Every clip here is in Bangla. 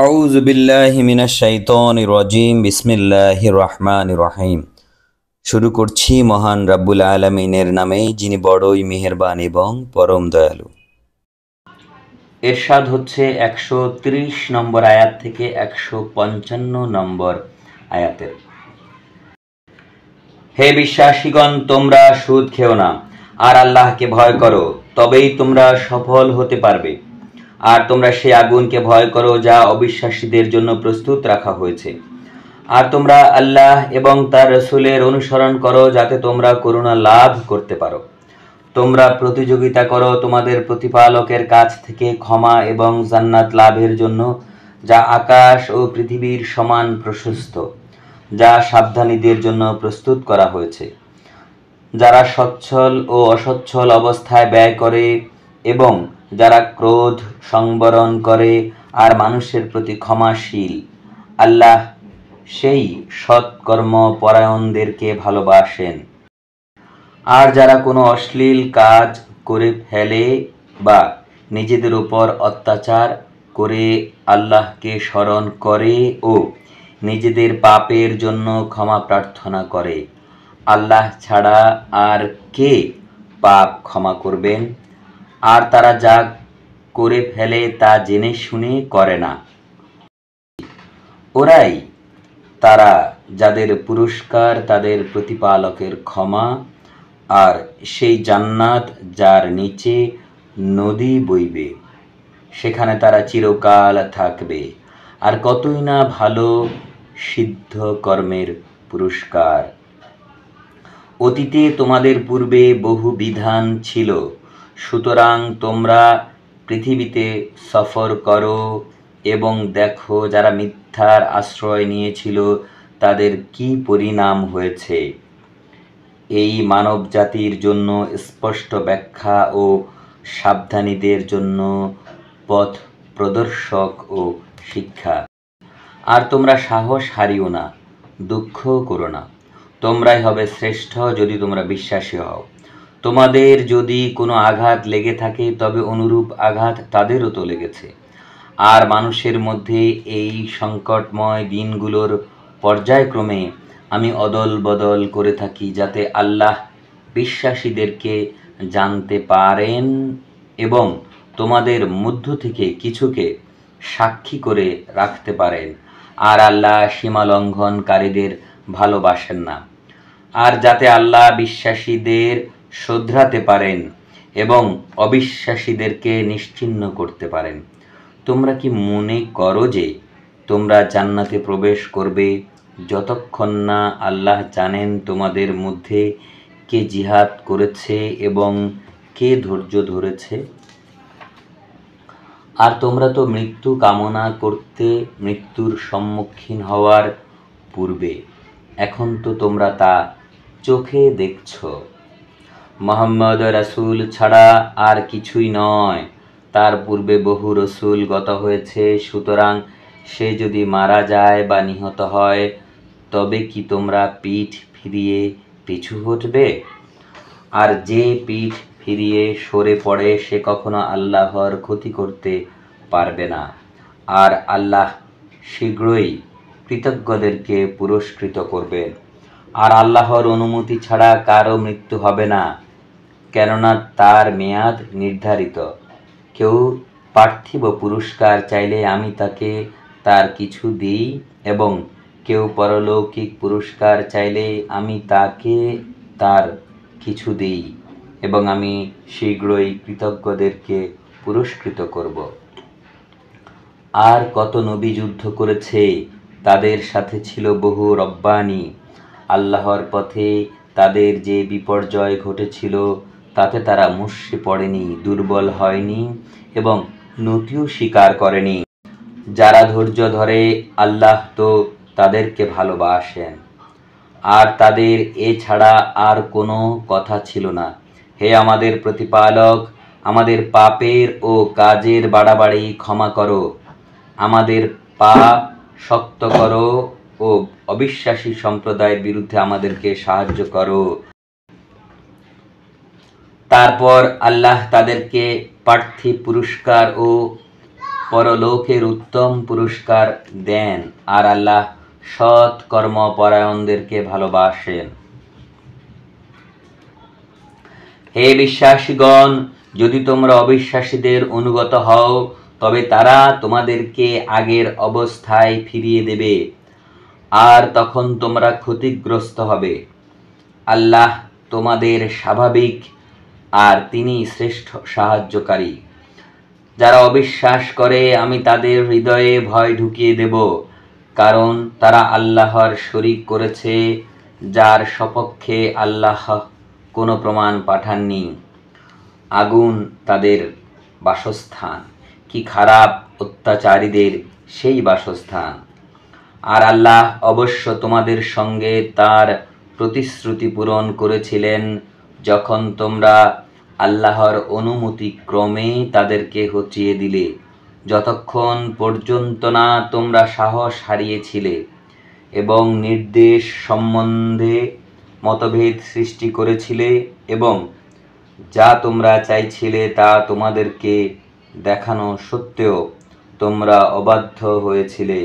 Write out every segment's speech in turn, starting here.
আউযু বিল্লাহি মিনাশ শাইতানির রাজিম। বিসমিল্লাহির রহমানির রহিম। শুরু করছি মহান রাব্বুল আলামিনের নামে, যিনি বড়ই মেহেরবান এবং পরম দয়ালু। এরশাদ হচ্ছে 130 নম্বর আয়াত থেকে 155 নম্বর আয়াতের। হে বিশ্বাসীগণ, তোমরা সুদ খেও না, আর আল্লাহকে ভয় করো, তবেই তোমরা সফল হতে পারবে। আর তোমরা সেই আগুনকে ভয় করো যা অবিশ্বাসীদের জন্য প্রস্তুত রাখা হয়েছে। আর তোমরা আল্লাহ এবং তার রাসূলের অনুসরণ করো, যাতে তোমরা করুণা লাভ করতে পারো। তোমরা প্রতিযোগিতা করো তোমাদের প্রতিপালকের কাছ থেকে ক্ষমা এবং জান্নাত লাভের জন্য, যা আকাশ ও পৃথিবীর সমান প্রশস্ত, যা সাবধানীদের জন্য প্রস্তুত করা হয়েছে। যারা সচ্ছল ও অসচ্ছল অবস্থায় ব্যয় করে এবং যারা ক্রোধ সংবরণ করে আর মানুষের প্রতি ক্ষমাশীল, আল্লাহ সেই সৎকর্ম পরায়ণদেরকে ভালোবাসেন। আর যারা কোনো অশ্লীল কাজ করে ফেলে বা নিজেদের উপর অত্যাচার করে আল্লাহকে স্মরণ করে ও নিজেদের পাপের জন্য ক্ষমা প্রার্থনা করে, আল্লাহ ছাড়া আর কে পাপ ক্ষমা করবেন? আর তারা যা করে ফেলে তা জেনে শুনে করে না। ওরাই তারা যাদের পুরস্কার তাদের প্রতিপালকের ক্ষমা আর সেই জান্নাত যার নিচে নদী বইবে, সেখানে তারা চিরকাল থাকবে। আর কতই না ভালো সিদ্ধ কর্মের পুরস্কার। অতীতে তোমাদের পূর্বে বহু বিধান ছিল, সুতরাং তোমরা পৃথিবীতে সফর করো এবং দেখো যারা মিথ্যার আশ্রয় নিয়েছিল তাদের কি পরিণাম হয়েছে। এই মানব জাতির জন্য স্পষ্ট ব্যাখ্যা ও সাবধানীদের জন্য পথ প্রদর্শক ও শিক্ষা। আর তোমরা সাহস হারিও না, দুঃখ করো না, তোমরাই হবে শ্রেষ্ঠ যদি তোমরা বিশ্বাসী হও। তোমাদের যদি কোনো আঘাত লেগে থাকে তবে অনুরূপ আঘাত তাদেরও তো লেগেছে। আর মানুষের মধ্যে এই সংকটময় দিনগুলোর পর্যায়ক্রমে আমি অদল বদল করে থাকি, যাতে আল্লাহ বিশ্বাসীদেরকে জানতে পারেন এবং তোমাদের মধ্য থেকে কিছুকে সাক্ষী করে রাখতে পারেন। আর আল্লাহ সীমা লঙ্ঘনকারীদের ভালোবাসেন না। আর যাতে আল্লাহ বিশ্বাসীদের শোধরাতে পারেন এবং অবিশ্বাসীদেরকে নিশ্চিহ্ন করতে পারেন। তোমরা কি মনে করো যে তোমরা জান্নাতে প্রবেশ করবে যতক্ষণ না আল্লাহ জানেন তোমাদের মধ্যে কে জিহাদ করেছে এবং কে ধৈর্য ধরেছে? আর তোমরা তো মৃত্যু কামনা করতে মৃত্যুর সম্মুখীন হওয়ার পূর্বে, এখন তো তোমরা তা চোখে দেখছ। মুহাম্মদ রাসূল ছাড়া আর কিছুই নয়, তার পূর্বে বহু রসূল গত হয়েছে। সুতরাং সে যদি মারা যায় বা নিহত হয়, তবে কি তোমরা পিঠ ফিরিয়ে পিছু হটবে? আর যে পিঠ ফিরিয়ে সরে পড়ে সে কখনো আল্লাহর ক্ষতি করতে পারবে না। আর আল্লাহ শীঘ্রই কৃতজ্ঞদেরকে পুরস্কৃত করবেন। আর আল্লাহর অনুমতি ছাড়া কারো মৃত্যু হবে না, কেননা তার মেয়াদ নির্ধারিত। কেউ পার্থিব পুরস্কার চাইলে আমি তাকে তার কিছু দিই, এবং কেউ পরলৌকিক পুরস্কার চাইলে আমি তাকে তার কিছু দিই, এবং আমি শীঘ্রই কৃতজ্ঞদেরকে পুরস্কৃত করব। আর কত নবী যুদ্ধ করেছে, তাদের সাথে ছিল বহু রব্বানী। আল্লাহর পথে তাদের যে বিপর্যয় ঘটেছিল তাতে তারা মুষড়ে পড়েনি, দুর্বল হয়নি এবং নতিও স্বীকার করেনি। যারা ধৈর্য ধরে আল্লাহ তো তাদেরকে ভালোবাসেন। আর তাদের এছাড়া আর কোনো কথা ছিল না। হে আমাদের প্রতিপালক, আমাদের পাপের ও কাজের বাড়াবাড়ি ক্ষমা করো, আমাদের পাপ শক্ত করো ও অবিশ্বাসী সম্প্রদায়ের বিরুদ্ধে আমাদেরকে সাহায্য করো। তারপর আল্লাহ তাদেরকে পার্থিব পুরস্কার ও পরলোকের উত্তম পুরস্কার দেন, আর আল্লাহ সৎ কর্মপরায়ণদেরকে ভালোবাসেন। হে বিশ্বাসীগণ, যদি তোমরা অবিশ্বাসীদের অনুগত হও, তবে তারা তোমাদেরকে আগের অবস্থায় ফিরিয়ে দেবে, আর তখন তোমরা ক্ষতিগ্রস্ত হবে। আল্লাহ তোমাদের স্বাভাবিক, আর তিনি শ্রেষ্ঠ সাহায্যকারী। যারা অবিশ্বাস করে আমি তাদের হৃদয়ে ভয় ঢুকিয়ে দেব, কারণ তারা আল্লাহর শরীক করেছে, যার সপক্ষে আল্লাহ কোনো প্রমাণ পাঠাননি। আগুন তাদের বাসস্থান, কি খারাপ অত্যাচারীদের সেই বাসস্থান। আর আল্লাহ অবশ্য তোমাদের সঙ্গে তার প্রতিশ্রুতি পূরণ করেছিলেন, যখন তোমরা আল্লাহর অনুমতি ক্রমে তাদেরকে হটিয়ে দিলে, যতক্ষণ পর্যন্ত না তোমরা সাহস হারিয়েছিলে এবং নির্দেশ সম্বন্ধে মতভেদ সৃষ্টি করেছিলে, এবং যা তোমরা চাইছিলে তা তোমাদেরকে দেখানো সত্ত্বেও তোমরা অবাধ্য হয়েছিলে।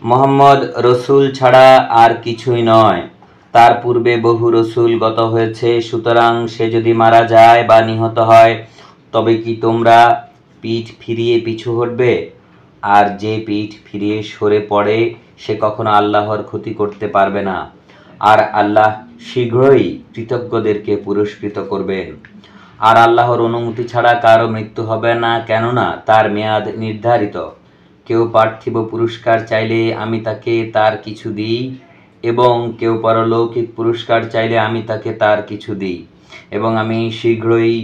মুহাম্মদ রসুল ছাড়া আর কিছুই নয়, তার পূর্বে বহু রসুল গত হয়েছে। সুতরাং সে যদি মারা যায় বা নিহত হয়, তবে কি তোমরা পিঠ ফিরিয়ে পিছু হটবে? আর যে পিঠ ফিরিয়ে সরে পড়ে, সে কখনো আল্লাহর ক্ষতি করতে পারবে না, আর আল্লাহ শীঘ্রই কৃতজ্ঞদেরকে পুরস্কৃত করবেন। আর আল্লাহর অনুমতি ছাড়া কারো মৃত্যু হবে না, কেননা তার মেয়াদ নির্ধারিত। কেউ পার্থিব পুরস্কার চাইলে আমি তাকে তার কিছু দিই, এবং কেউ পারলৌকিক পুরস্কার চাইলে আমি তাকে তার কিছু দিই, এবং আমি শীঘ্রই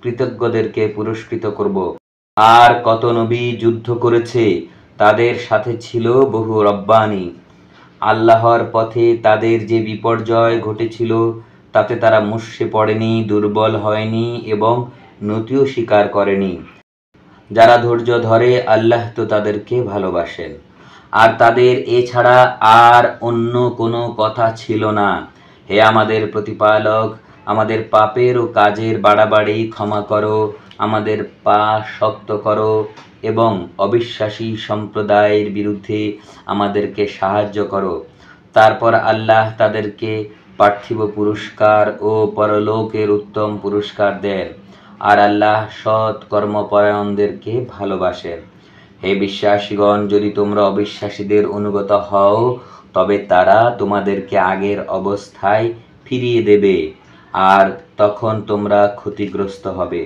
কৃতজ্ঞদেরকে পুরস্কৃত করব। আর কত নবী যুদ্ধ করেছে, তাদের সাথে ছিল বহু রব্বানী। আল্লাহর পথে তাদের যে বিপর্যয় ঘটেছিল, তাতে তারা মুষড়ে পড়েনি, দুর্বল হয়নি এবং নতিও স্বীকার করেনি। যারা ধৈর্য ধরে, আল্লাহ তো তাদেরকে ভালোবাসেন। আর তাদের এছাড়া আর অন্য কোনো কথা ছিল না। হে আমাদের প্রতিপালক, আমাদের পাপের ও কাজের বাড়াবাড়ি ক্ষমা করো, আমাদের পা শক্ত করো, এবং অবিশ্বাসী সম্প্রদায়ের বিরুদ্ধে আমাদেরকে সাহায্য করো। তারপর আল্লাহ তাদেরকে পার্থিব পুরস্কার ও পরলোকের উত্তম পুরস্কার দেন, আর আল্লাহ সৎ কর্মপরায়ণদেরকে ভালোবাসেন। হে বিশ্বাসীগণ, যদি তোমরা অবিশ্বাসীদের অনুগত হও, তবে তারা তোমাদেরকে আগের অবস্থায় ফিরিয়ে দেবে, আর তখন তোমরা ক্ষতিগ্রস্ত হবে।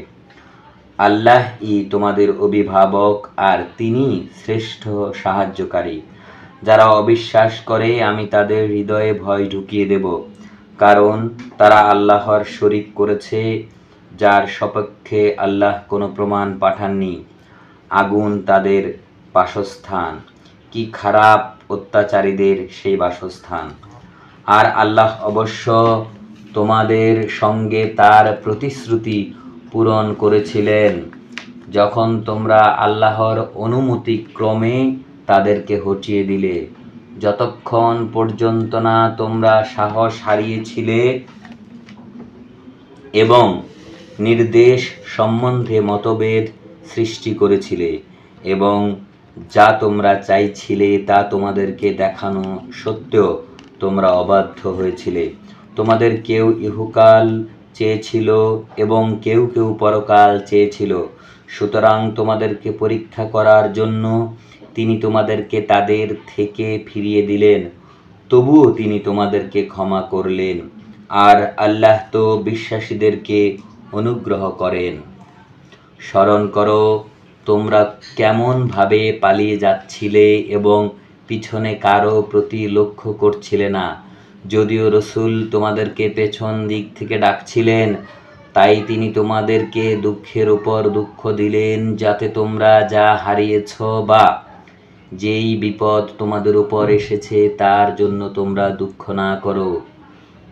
আল্লাহই তোমাদের অভিভাবক, আর তিনি শ্রেষ্ঠ সাহায্যকারী। যারা অবিশ্বাস করে আমি তাদের হৃদয়ে ভয় ঢুকিয়ে দেব, কারণ তারা আল্লাহর শরীক করেছে, যার সপক্ষে আল্লাহ কোনো প্রমাণ পাঠাননি। আগুন তাদের বাসস্থান, কি খারাপ অত্যাচারীদের সেই বাসস্থান। আর আল্লাহ অবশ্য তোমাদের সঙ্গে তার প্রতিশ্রুতি পূরণ করেছিলেন, যখন তোমরা আল্লাহর অনুমতি ক্রমে তাদেরকে হটিয়ে দিলে, যতক্ষণ পর্যন্ত না তোমরা সাহস হারিয়েছিলে এবং নির্দেশ সম্বন্ধে মতভেদ সৃষ্টি করেছিলে, এবং যা তোমরা চাইছিলে তা তোমাদেরকে দেখানো সত্ত্বেও তোমরা অবাধ্য হয়েছিলে। তোমাদের কেউ ইহকাল চেয়েছিল এবং কেউ কেউ পরকাল চেয়েছিল। সুতরাং তোমাদেরকে পরীক্ষা করার জন্য তিনি তোমাদেরকে তাদের থেকে ফিরিয়ে দিলেন, তবুও তিনি তোমাদেরকে ক্ষমা করলেন। আর আল্লাহ তো বিশ্বাসীদেরকে অনুগ্রহ করেন। স্মরণ করো, তোমরা কেমনভাবে পালিয়ে যাচ্ছিলে এবং পিছনে কারো প্রতি লক্ষ্য করছিলে না, যদিও রসুল তোমাদেরকে পেছন দিক থেকে ডাকছিলেন। তাই তিনি তোমাদেরকে দুঃখের উপর দুঃখ দিলেন, যাতে তোমরা যা হারিয়েছ বা যেই বিপদ তোমাদের উপর এসেছে তার জন্য তোমরা দুঃখ না করো।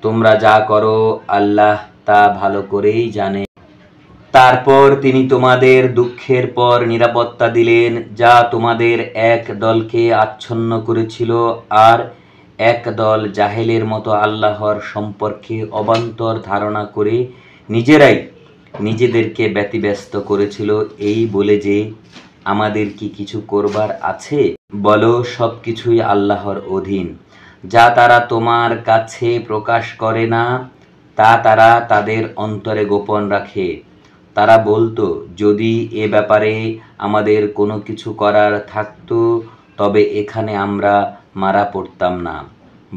তোমরা যা করো আল্লাহ তা ভালো করেই জানে। তারপর তিনি তোমাদের দুঃখের পর নিরাপত্তা দিলেন, যা তোমাদের এক দলকে আচ্ছন্ন করেছিল, আর এক দল জাহেলের মতো আল্লাহর সম্পর্কে অবান্তর ধারণা করে নিজেরাই নিজেদেরকে ব্যতিব্যস্ত করেছিল, এই বলে যে আমাদের কি কিছু করবার আছে? বলো, সব কিছুই আল্লাহর অধীন। যা তারা তোমার কাছে প্রকাশ করে না, তা তারা তাদের অন্তরে গোপন রাখে। তারা বলতো, যদি এ ব্যাপারে আমাদের কোনো কিছু করার থাকতো তবে এখানে আমরা মারা পড়তাম না।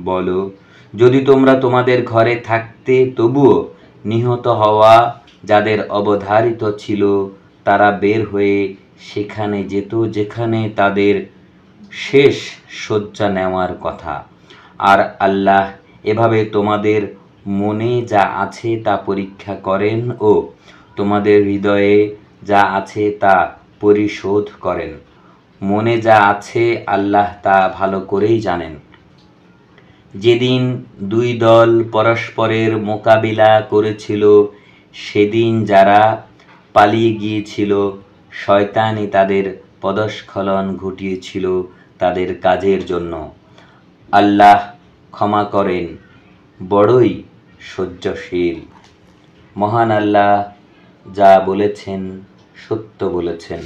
বলো, যদি তোমরা তোমাদের ঘরে থাকতে তবুও নিহত হওয়া যাদের অবধারিত ছিল তারা বের হয়ে সেখানে যেত যেখানে তাদের শেষ শয্যা নেওয়ার কথা। আর আল্লাহ এভাবে তোমাদের মনে যা আছে তা পরীক্ষা করেন ও তোমাদের হৃদয়ে যা আছে তা পরিশোধ করেন। মনে যা আছে আল্লাহ তা ভালো করেই জানেন। যেদিন দুই দল পরস্পরের মোকাবিলা করেছিল সেদিন যারা পালিয়ে গিয়েছিল শয়তানই তাদের পদস্খলন ঘটিয়েছিল তাদের কাজের জন্য। আল্লাহ ক্ষমা করেন, বড়ই সহ্যশীল। মহান আল্লাহ যা বলেছেন সত্য বলেছেন।